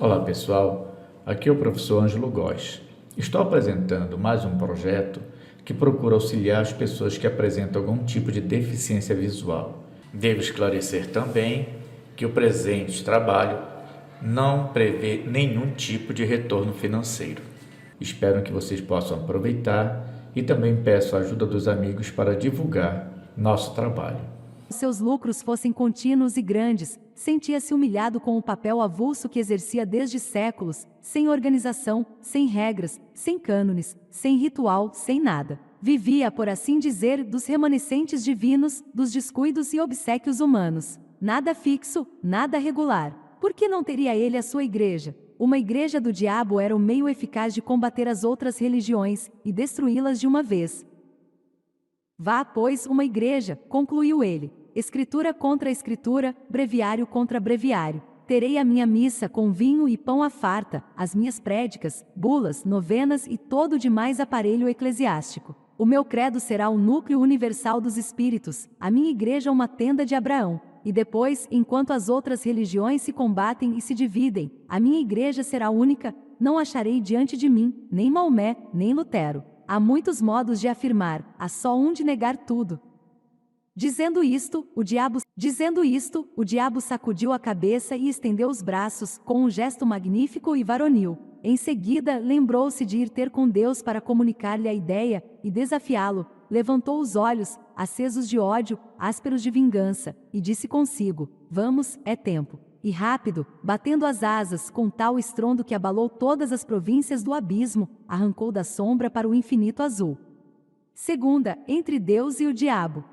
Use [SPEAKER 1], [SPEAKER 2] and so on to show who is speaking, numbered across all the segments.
[SPEAKER 1] Olá pessoal, aqui é o professor Ângelo Góes. Estou apresentando mais um projeto que procura auxiliar as pessoas que apresentam algum tipo de deficiência visual. Devo esclarecer também que o presente trabalho não prevê nenhum tipo de retorno financeiro. Espero que vocês possam aproveitar e também peço a ajuda dos amigos para divulgar nosso trabalho.
[SPEAKER 2] Seus lucros fossem contínuos e grandes, sentia-se humilhado com o papel avulso que exercia desde séculos, sem organização, sem regras, sem cânones, sem ritual, sem nada. Vivia, por assim dizer, dos remanescentes divinos, dos descuidos e obséquios humanos. Nada fixo, nada regular. Por que não teria ele a sua igreja? Uma igreja do diabo era o meio eficaz de combater as outras religiões e destruí-las de uma vez. Vá, pois, uma igreja, concluiu ele. Escritura contra escritura, breviário contra breviário. Terei a minha missa com vinho e pão à farta, as minhas prédicas, bulas, novenas e todo o demais aparelho eclesiástico. O meu credo será o núcleo universal dos espíritos, a minha igreja uma tenda de Abraão. E depois, enquanto as outras religiões se combatem e se dividem, a minha igreja será única, não acharei diante de mim, nem Maomé, nem Lutero. Há muitos modos de afirmar, há só um de negar tudo. Dizendo isto, o diabo sacudiu a cabeça e estendeu os braços, com um gesto magnífico e varonil. Em seguida, lembrou-se de ir ter com Deus para comunicar-lhe a ideia, e desafiá-lo. Levantou os olhos, acesos de ódio, ásperos de vingança, e disse consigo: vamos, é tempo. E rápido, batendo as asas com tal estrondo que abalou todas as províncias do abismo, arrancou da sombra para o infinito azul. Segunda, entre Deus e o diabo.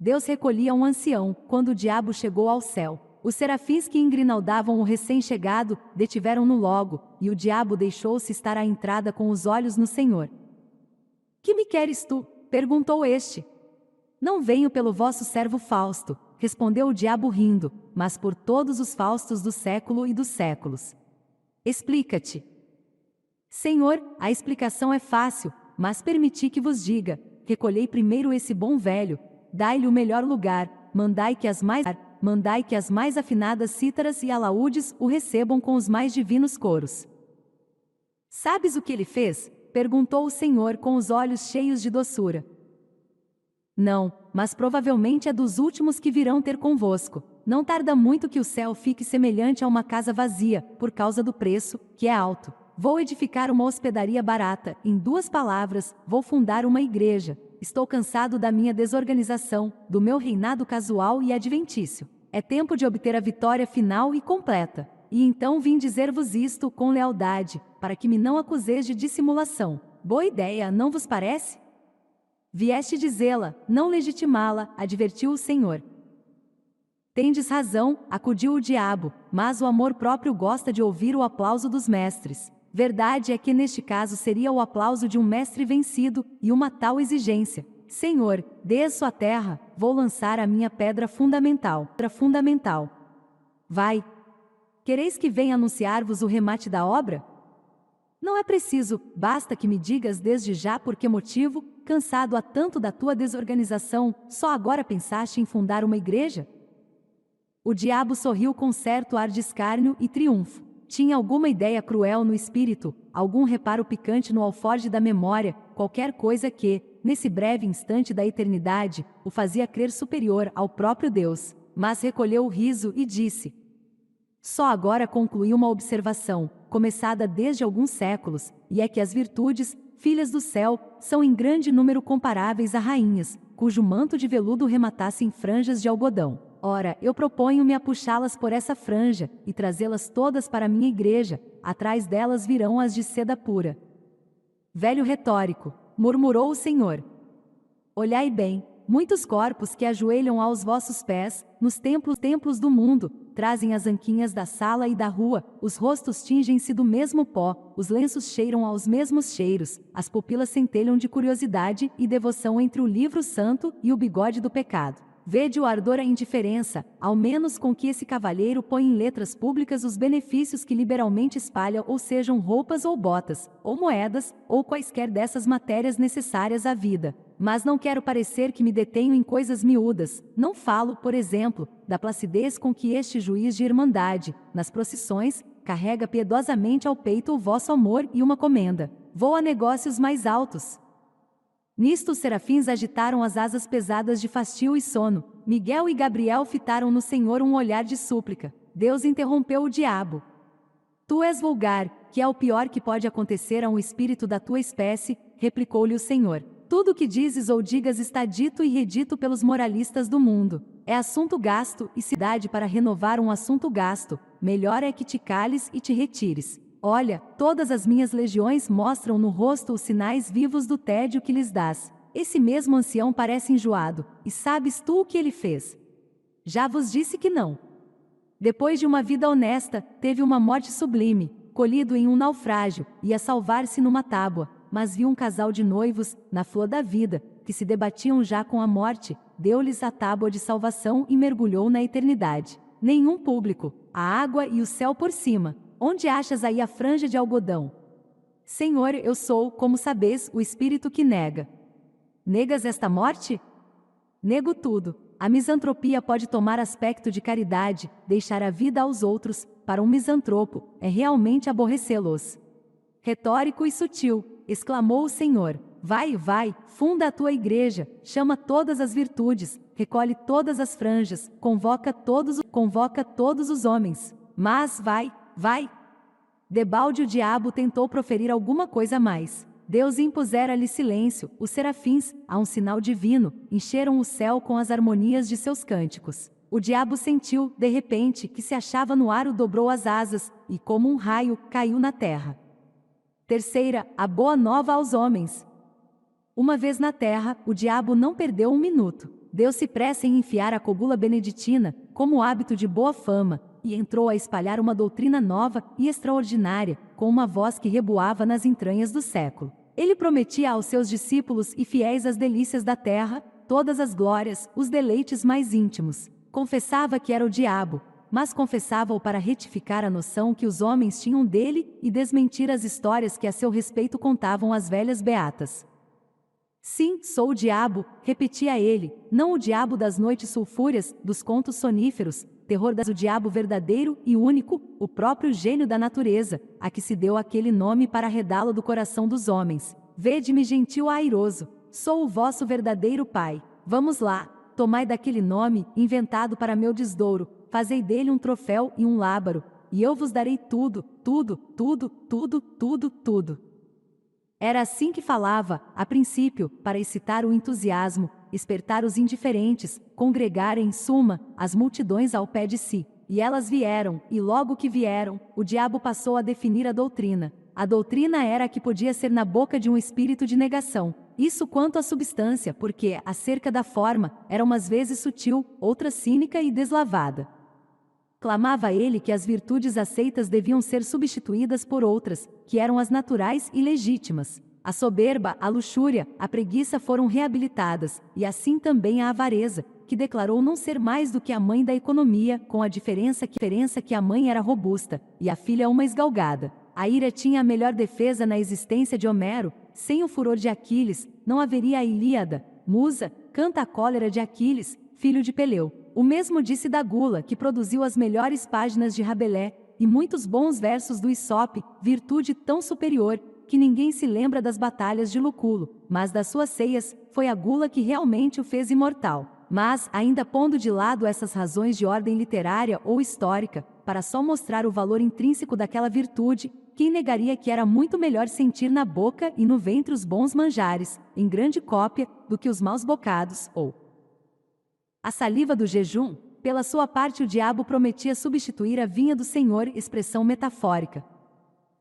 [SPEAKER 2] Deus recolhia um ancião, quando o diabo chegou ao céu. Os serafins que engrinaldavam o recém-chegado, detiveram-no logo, e o diabo deixou-se estar à entrada com os olhos no Senhor. Que me queres tu? Perguntou este. Não venho pelo vosso servo Fausto, respondeu o diabo rindo, mas por todos os Faustos do século e dos séculos. Explica-te. Senhor, a explicação é fácil, mas permiti que vos diga. Recolhei primeiro esse bom velho, dai-lhe o melhor lugar, mandai que as mais afinadas cítaras e alaúdes o recebam com os mais divinos coros. Sabes o que ele fez? Perguntou o Senhor com os olhos cheios de doçura. Não, mas provavelmente é dos últimos que virão ter convosco. Não tarda muito que o céu fique semelhante a uma casa vazia, por causa do preço, que é alto. Vou edificar uma hospedaria barata, em 2 palavras, vou fundar uma igreja. Estou cansado da minha desorganização, do meu reinado casual e adventício. É tempo de obter a vitória final e completa. E então vim dizer-vos isto com lealdade, para que me não acuseis de dissimulação. Boa ideia, não vos parece? Vieste dizê-la, não legitimá-la, advertiu o Senhor. Tendes razão, acudiu o diabo, mas o amor próprio gosta de ouvir o aplauso dos mestres. Verdade é que neste caso seria o aplauso de um mestre vencido, e uma tal exigência. Senhor, desço à terra, vou lançar a minha pedra fundamental. Vai. Quereis que venha anunciar-vos o remate da obra? Não é preciso, basta que me digas desde já por que motivo, cansado há tanto da tua desorganização, só agora pensaste em fundar uma igreja? O diabo sorriu com certo ar de escárnio e triunfo. Tinha alguma ideia cruel no espírito, algum reparo picante no alforje da memória, qualquer coisa que, nesse breve instante da eternidade, o fazia crer superior ao próprio Deus. Mas recolheu o riso e disse: só agora concluí uma observação, começada desde alguns séculos, e é que as virtudes, filhas do céu, são em grande número comparáveis a rainhas, cujo manto de veludo rematasse em franjas de algodão. Ora, eu proponho-me a puxá-las por essa franja, e trazê-las todas para a minha igreja, atrás delas virão as de seda pura. Velho retórico, murmurou o Senhor. Olhai bem, muitos corpos que ajoelham aos vossos pés, nos templos do mundo, trazem as anquinhas da sala e da rua, os rostos tingem-se do mesmo pó, os lenços cheiram aos mesmos cheiros, as pupilas centelham de curiosidade e devoção entre o livro santo e o bigode do pecado. Vede o ardor, a indiferença, ao menos com que esse cavalheiro põe em letras públicas os benefícios que liberalmente espalha, ou sejam roupas ou botas, ou moedas, ou quaisquer dessas matérias necessárias à vida. Mas não quero parecer que me detenho em coisas miúdas, não falo, por exemplo, da placidez com que este juiz de irmandade, nas procissões, carrega piedosamente ao peito o vosso amor e uma comenda. Voa a negócios mais altos. Nisto os serafins agitaram as asas pesadas de fastio e sono. Miguel e Gabriel fitaram no Senhor um olhar de súplica. Deus interrompeu o diabo. Tu és vulgar, que é o pior que pode acontecer a um espírito da tua espécie, replicou-lhe o Senhor. Tudo o que dizes ou digas está dito e redito pelos moralistas do mundo. É assunto gasto e cidade para renovar um assunto gasto. Melhor é que te cales e te retires. Olha, todas as minhas legiões mostram no rosto os sinais vivos do tédio que lhes dás. Esse mesmo ancião parece enjoado, e sabes tu o que ele fez? Já vos disse que não. Depois de uma vida honesta, teve uma morte sublime, colhido em um naufrágio, ia salvar-se numa tábua, mas viu um casal de noivos, na flor da vida, que se debatiam já com a morte, deu-lhes a tábua de salvação e mergulhou na eternidade. Nenhum público, a água e o céu por cima. Onde achas aí a franja de algodão? Senhor, eu sou, como sabes, o espírito que nega. Negas esta morte? Nego tudo. A misantropia pode tomar aspecto de caridade, deixar a vida aos outros. Para um misantropo, é realmente aborrecê-los. Retórico e sutil, exclamou o Senhor. Vai, vai, funda a tua igreja, chama todas as virtudes, recolhe todas as franjas, convoca todos os homens. Mas vai, vai. Debalde o diabo tentou proferir alguma coisa mais. Deus impusera-lhe silêncio. Os serafins, a um sinal divino, encheram o céu com as harmonias de seus cânticos. O diabo sentiu, de repente, que se achava no ar, dobrou as asas, e como um raio, caiu na terra. Terceira, a boa nova aos homens. Uma vez na terra, o diabo não perdeu um minuto. Deu-se pressa em enfiar a cogula beneditina, como hábito de boa fama, e entrou a espalhar uma doutrina nova e extraordinária, com uma voz que reboava nas entranhas do século. Ele prometia aos seus discípulos e fiéis as delícias da terra, todas as glórias, os deleites mais íntimos. Confessava que era o diabo, mas confessava-o para retificar a noção que os homens tinham dele e desmentir as histórias que a seu respeito contavam as velhas beatas. Sim, sou o diabo, repetia ele, não o diabo das noites sulfúreas, dos contos soníferos, terror o diabo verdadeiro e único, o próprio gênio da natureza, a que se deu aquele nome para arredá-lo do coração dos homens. Vede-me gentil airoso, sou o vosso verdadeiro pai. Vamos lá, tomai daquele nome, inventado para meu desdouro, fazei dele um troféu e um lábaro, e eu vos darei tudo, tudo, tudo, tudo, tudo, tudo. Era assim que falava, a princípio, para excitar o entusiasmo, espertar os indiferentes, congregar em suma as multidões ao pé de si. E elas vieram, e logo que vieram, o diabo passou a definir a doutrina. A doutrina era a que podia ser na boca de um espírito de negação. Isso quanto à substância, porque, acerca da forma, era umas vezes sutil, outras cínica e deslavada. Clamava ele que as virtudes aceitas deviam ser substituídas por outras, que eram as naturais e legítimas. A soberba, a luxúria, a preguiça foram reabilitadas, e assim também a avareza, que declarou não ser mais do que a mãe da economia, com a diferença que a mãe era robusta, e a filha uma esgalgada. A ira tinha a melhor defesa na existência de Homero. Sem o furor de Aquiles, não haveria a Ilíada. Musa, canta a cólera de Aquiles, filho de Peleu. O mesmo disse da gula, que produziu as melhores páginas de Rabelais, e muitos bons versos do Isope, virtude tão superior, que ninguém se lembra das batalhas de Luculo, mas das suas ceias, foi a gula que realmente o fez imortal. Mas, ainda pondo de lado essas razões de ordem literária ou histórica, para só mostrar o valor intrínseco daquela virtude, quem negaria que era muito melhor sentir na boca e no ventre os bons manjares, em grande cópia, do que os maus bocados, ou a saliva do jejum? Pela sua parte, o diabo prometia substituir a vinha do Senhor, expressão metafórica,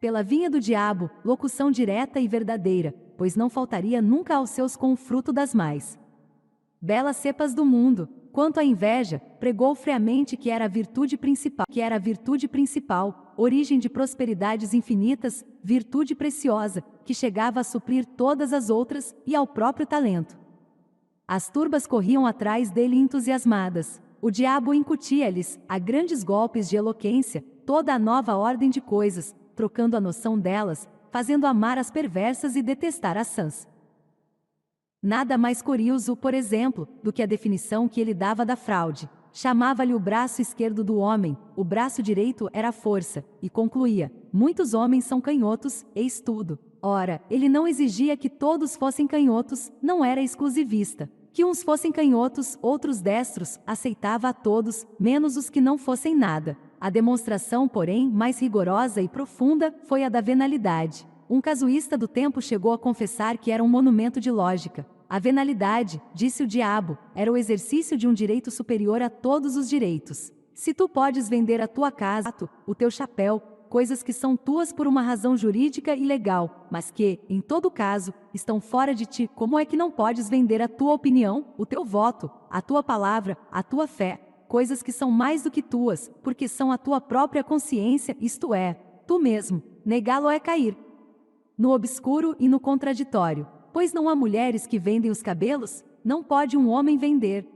[SPEAKER 2] pela vinha do diabo, locução direta e verdadeira, pois não faltaria nunca aos seus com o fruto das mais belas cepas do mundo. Quanto à inveja, pregou friamente que era a virtude principal, origem de prosperidades infinitas, virtude preciosa, que chegava a suprir todas as outras, e ao próprio talento. As turbas corriam atrás dele entusiasmadas. O diabo incutia-lhes, a grandes golpes de eloquência, toda a nova ordem de coisas, trocando a noção delas, fazendo amar as perversas e detestar as sãs. Nada mais curioso, por exemplo, do que a definição que ele dava da fraude. Chamava-lhe o braço esquerdo do homem, o braço direito era a força, e concluía: muitos homens são canhotos, eis tudo. Ora, ele não exigia que todos fossem canhotos, não era exclusivista. Que uns fossem canhotos, outros destros, aceitava a todos, menos os que não fossem nada. A demonstração, porém, mais rigorosa e profunda, foi a da venalidade. Um casuísta do tempo chegou a confessar que era um monumento de lógica. A venalidade, disse o diabo, era o exercício de um direito superior a todos os direitos. Se tu podes vender a tua casa, o teu chapéu, coisas que são tuas por uma razão jurídica e legal, mas que, em todo caso, estão fora de ti, como é que não podes vender a tua opinião, o teu voto, a tua palavra, a tua fé, coisas que são mais do que tuas, porque são a tua própria consciência, isto é, tu mesmo. Negá-lo é cair no obscuro e no contraditório. Pois não há mulheres que vendem os cabelos? Não pode um homem vender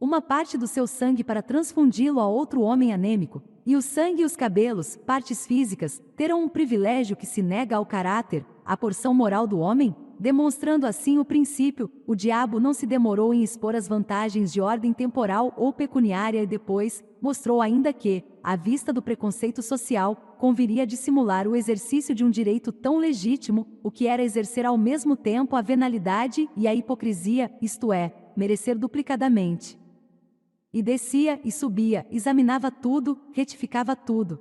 [SPEAKER 2] uma parte do seu sangue para transfundi-lo a outro homem anêmico. E o sangue e os cabelos, partes físicas, terão um privilégio que se nega ao caráter, à porção moral do homem? Demonstrando assim o princípio, o diabo não se demorou em expor as vantagens de ordem temporal ou pecuniária e depois mostrou ainda que, à vista do preconceito social, conviria dissimular o exercício de um direito tão legítimo, o que era exercer ao mesmo tempo a venalidade e a hipocrisia, isto é, merecer duplicadamente. E descia e subia, examinava tudo, retificava tudo,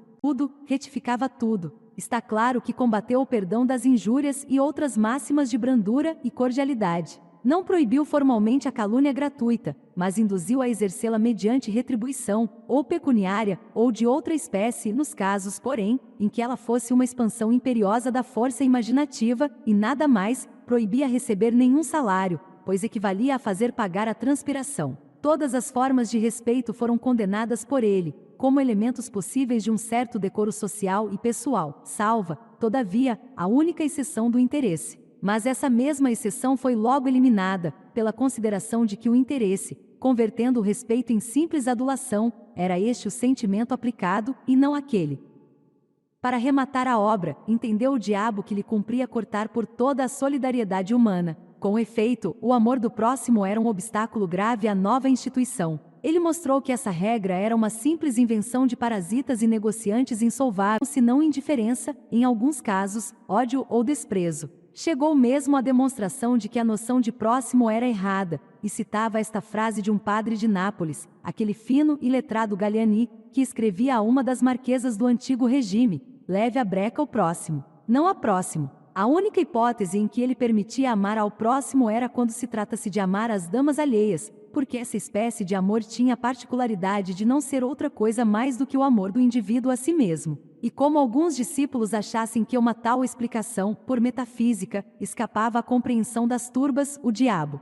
[SPEAKER 2] retificava tudo. Está claro que combateu o perdão das injúrias e outras máximas de brandura e cordialidade. Não proibiu formalmente a calúnia gratuita, mas induziu a exercê-la mediante retribuição, ou pecuniária, ou de outra espécie, nos casos, porém, em que ela fosse uma expansão imperiosa da força imaginativa, e nada mais, proibia receber nenhum salário, pois equivalia a fazer pagar a transpiração. Todas as formas de respeito foram condenadas por ele, como elementos possíveis de um certo decoro social e pessoal, salva, todavia, a única exceção do interesse. Mas essa mesma exceção foi logo eliminada, pela consideração de que o interesse, convertendo o respeito em simples adulação, era este o sentimento aplicado, e não aquele. Para rematar a obra, entendeu o diabo que lhe cumpria cortar por toda a solidariedade humana. Com efeito, o amor do próximo era um obstáculo grave à nova instituição. Ele mostrou que essa regra era uma simples invenção de parasitas e negociantes insolváveis, se não indiferença, em alguns casos, ódio ou desprezo. Chegou mesmo à demonstração de que a noção de próximo era errada, e citava esta frase de um padre de Nápoles, aquele fino e letrado Galliani, que escrevia a uma das marquesas do antigo regime: leve a breca o próximo. Não a próximo. A única hipótese em que ele permitia amar ao próximo era quando se trata-se de amar as damas alheias, porque essa espécie de amor tinha a particularidade de não ser outra coisa mais do que o amor do indivíduo a si mesmo. E como alguns discípulos achassem que uma tal explicação, por metafísica, escapava à compreensão das turbas, o diabo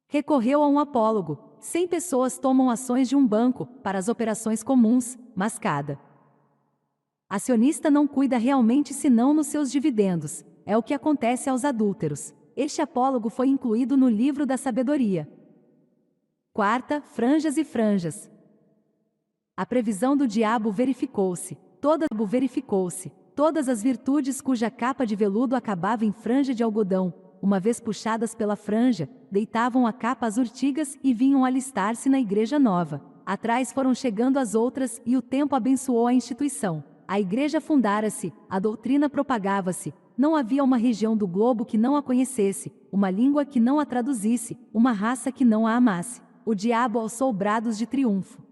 [SPEAKER 2] recorreu a um apólogo. 100 pessoas tomam ações de um banco, para as operações comuns, mas cada acionista não cuida realmente senão nos seus dividendos. É o que acontece aos adúlteros. Este apólogo foi incluído no livro da sabedoria. Quarta, franjas e franjas. A previsão do diabo verificou-se. Todas as virtudes cuja capa de veludo acabava em franja de algodão, uma vez puxadas pela franja, deitavam a capa às urtigas e vinham alistar-se na igreja nova. Atrás foram chegando as outras e o tempo abençoou a instituição. A igreja fundara-se, a doutrina propagava-se, não havia uma região do globo que não a conhecesse, uma língua que não a traduzisse, uma raça que não a amasse. O diabo alçou brados de triunfo.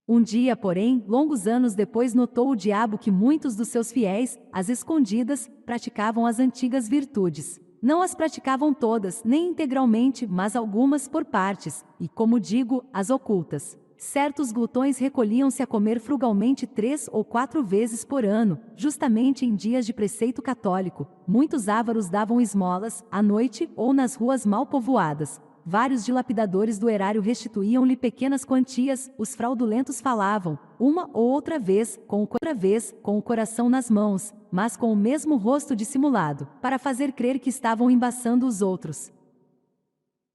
[SPEAKER 2] Um dia, porém, longos anos depois, notou o diabo que muitos dos seus fiéis, às escondidas, praticavam as antigas virtudes. Não as praticavam todas, nem integralmente, mas algumas por partes, e, como digo, as ocultas. Certos glutões recolhiam-se a comer frugalmente 3 ou 4 vezes por ano, justamente em dias de preceito católico. Muitos ávaros davam esmolas, à noite ou nas ruas mal povoadas. Vários dilapidadores do erário restituíam-lhe pequenas quantias. Os fraudulentos falavam, uma ou outra vez, com o coração nas mãos, mas com o mesmo rosto dissimulado, para fazer crer que estavam embaçando os outros.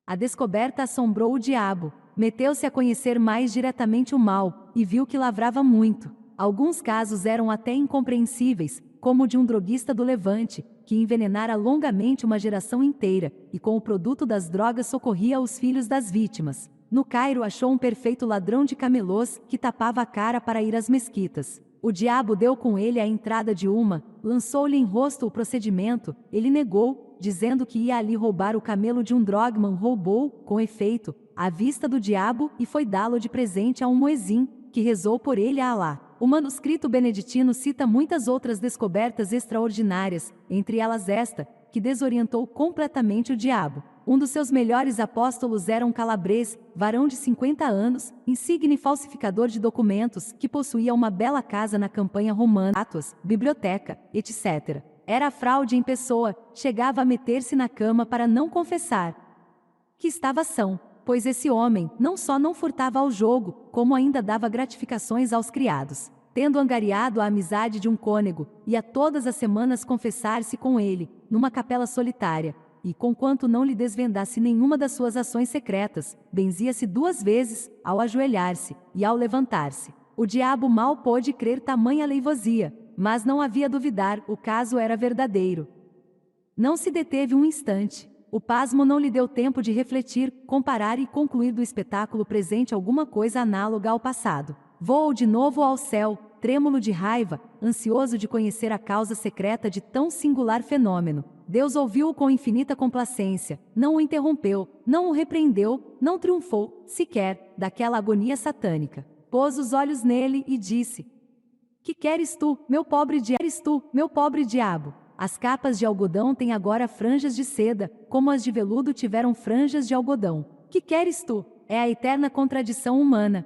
[SPEAKER 2] A descoberta assombrou o diabo. Meteu-se a conhecer mais diretamente o mal, e viu que lavrava muito. Alguns casos eram até incompreensíveis, como o de um droguista do Levante, que envenenara longamente uma geração inteira, e com o produto das drogas socorria os filhos das vítimas. No Cairo achou um perfeito ladrão de camelôs que tapava a cara para ir às mesquitas. O diabo deu com ele a entrada de uma, lançou-lhe em rosto o procedimento, ele negou, dizendo que ia ali roubar o camelo de um drogman, roubou, com efeito, à vista do diabo e foi dá-lo de presente a um muezim, que rezou por ele a Alá. O manuscrito beneditino cita muitas outras descobertas extraordinárias, entre elas esta, que desorientou completamente o diabo. Um dos seus melhores apóstolos era um calabrês, varão de 50 anos, insigne falsificador de documentos, que possuía uma bela casa na campanha romana, estátuas, biblioteca, etc. Era a fraude em pessoa, chegava a meter-se na cama para não confessar que estava são, pois esse homem não só não furtava ao jogo, como ainda dava gratificações aos criados. Tendo angariado a amizade de um cônego, ia todas as semanas confessar-se com ele, numa capela solitária, e conquanto não lhe desvendasse nenhuma das suas ações secretas, benzia-se 2 vezes, ao ajoelhar-se, e ao levantar-se. O diabo mal pôde crer tamanha aleivosia, mas não havia duvidar, o caso era verdadeiro. Não se deteve um instante. O pasmo não lhe deu tempo de refletir, comparar e concluir do espetáculo presente alguma coisa análoga ao passado. Voou de novo ao céu, trêmulo de raiva, ansioso de conhecer a causa secreta de tão singular fenômeno. Deus ouviu-o com infinita complacência, não o interrompeu, não o repreendeu, não triunfou, sequer, daquela agonia satânica. Pôs os olhos nele e disse: Que queres tu, meu pobre diabo? As capas de algodão têm agora franjas de seda, como as de veludo tiveram franjas de algodão. Que queres tu? É a eterna contradição humana.